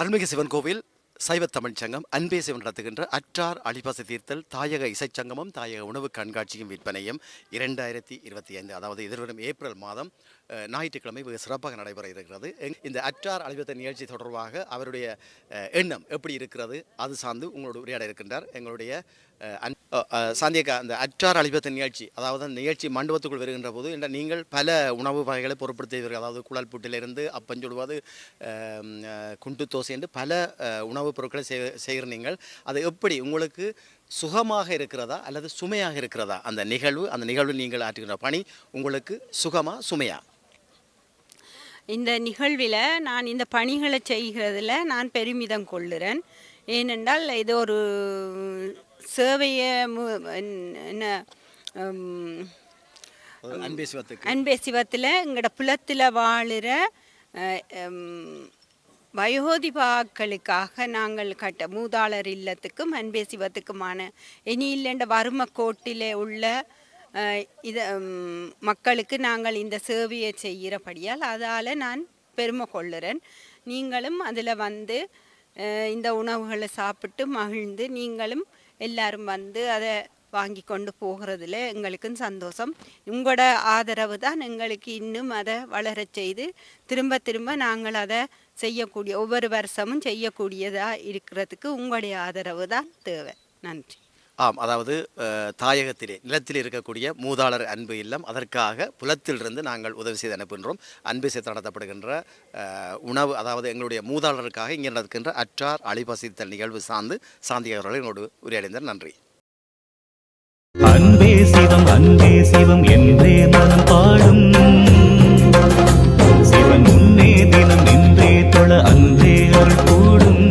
அருள்மிகு சிவன் கோவில் சைவ தமிழ் சங்கம் அன்பே சிவன் நடத்துகின்ற அற்றார் அழிபசி தீர்த்தல் தாயக இசைச்சங்கமும் தாயக உணவு கண்காட்சியும் விற்பனையும் 2025 அதாவது எதிர்வரும் ஏப்ரல் மாதம் ஞாயிற்றுக்கிழமை வெகு சிறப்பாக நடைபெற இருக்கிறது. இந்த அற்றார் அழிபத்த நிகழ்ச்சி தொடர்பாக அவருடைய எண்ணம் எப்படி இருக்கிறது அது சார்ந்து உங்களோட உரையாட இருக்கின்றார் எங்களுடைய சாந்தியக்கா. அந்த அற்றார் அழிபத்த நிகழ்ச்சி, அதாவது அந்த நிகழ்ச்சி மண்டபத்துக்குள் வருகின்ற போது நீங்கள் பல உணவு வகைகளை பொருட்படுத்துவீர்கள். அதாவது குழல் புட்டிலிருந்து அப்பஞ்சுடுவது, குண்டு தோசை என்று பல உணவுப் பொருட்களை செய்கிற நீங்கள் அது எப்படி உங்களுக்கு சுகமாக இருக்கிறதா அல்லது சுமையாக இருக்கிறதா? அந்த நிகழ்வு நீங்கள் ஆற்றுகின்ற பணி உங்களுக்கு சுகமா சுமையா? இந்த நிகழ்வில் நான் இந்த பணிகளை செய்கிறதுல நான் பெருமிதம் கொள்ளுறேன். ஏனென்றால் இது ஒரு சேவையை அன்பே சிவத்தில் எங்களோட புலத்தில் வாழுற வயோதிபாக்களுக்காக நாங்கள் மூதாளர் இல்லத்துக்கும் அன்பே சிவத்துக்குமான இனி இல்லைன்ற வறுமை கோட்டில் உள்ள மக்களுக்கு நாங்கள் இந்த சேவையை செய்கிறபடியால் அதால் நான் பெருமை கொள்ளுறேன். நீங்களும் அதில் வந்து இந்த உணவுகளை சாப்பிட்டு மகிழ்ந்து நீங்களும் எல்லாரும் வந்து அதை வாங்கி கொண்டு போகிறதுல எங்களுக்கும் சந்தோஷம். உங்களோட ஆதரவு தான் எங்களுக்கு இன்னும் அதை வளரச் செய்து திரும்ப திரும்ப நாங்கள் அதை செய்யக்கூடிய ஒவ்வொரு வருஷமும் செய்யக்கூடியதாக இருக்கிறதுக்கு உங்களுடைய ஆதரவு தான் தேவை. நன்றி. ஆம், அதாவது தாயகத்திலே நிலத்தில் இருக்கக்கூடிய மூதாளர் அன்பு இல்லம், அதற்காக புலத்திலிருந்து நாங்கள் உதவி செய்து அனுப்புகின்றோம். அன்பு சேர்த்து நடத்தப்படுகின்ற உணவு, அதாவது எங்களுடைய மூதாளருக்காக இங்கே நடக்கின்ற அற்றார் அழிபசித்தல் நிகழ்வு சார்ந்து சாந்தி அவர்கள் எங்களோடு உரையாடினார். நன்றி. அன்பே சிவம் என்றே மனம் பாடும் சிவன் முன்னே தினம் நின்றே தொழ அன்றே அருள் கூடும்.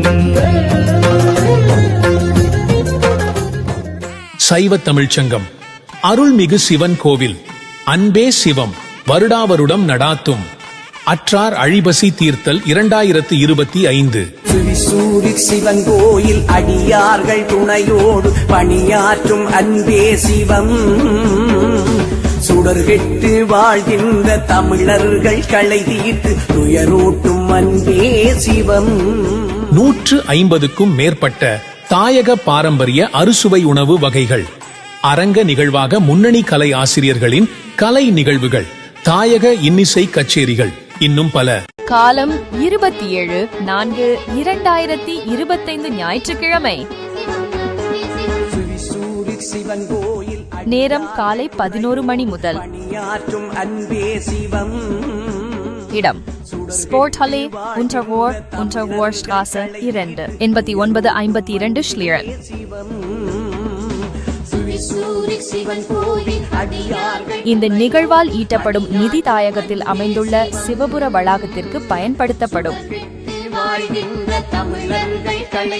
சைவ தமிழ்ச்சங்கம் அருள்மிகு சிவன் கோவில் அன்பே சிவம் வருடாவருடம் நடாத்தும் அற்றார் அழிபசி தீர்த்தல் 2025 சிவன் கோயில் அடியார்கள் துணையோடு பணியாற்றும் அன்பே சிவம் சுடர்கெட்டு வாழ்கின்ற தமிழர்கள் களை தீர்த்து துயரோட்டும் அன்பே சிவம். 150க்கும் மேற்பட்ட தாயக பாரம்பரிய அறுசுவை உணவு வகைகள், அரங்க நிகழ்வாக முன்னணி கலை ஆசிரியர்களின் கலை நிகழ்வுகள், தாயக இன்னிசை கச்சேரிகள், இன்னும் பல. காலம் 27/4/2025 ஞாயிற்றுக்கிழமை. நேரம் காலை 11 மணி முதல். இடம் ஸ்போர்ட் ஹலே, Unterrohr Straße 2, 8952 Schlieren. இந்த நிகழ்வால் ஈட்டப்படும் நிதி தாயகத்தில் அமைந்துள்ள சிவபுர வளாகத்திற்கு பயன்படுத்தப்படும். தமிழர்கள்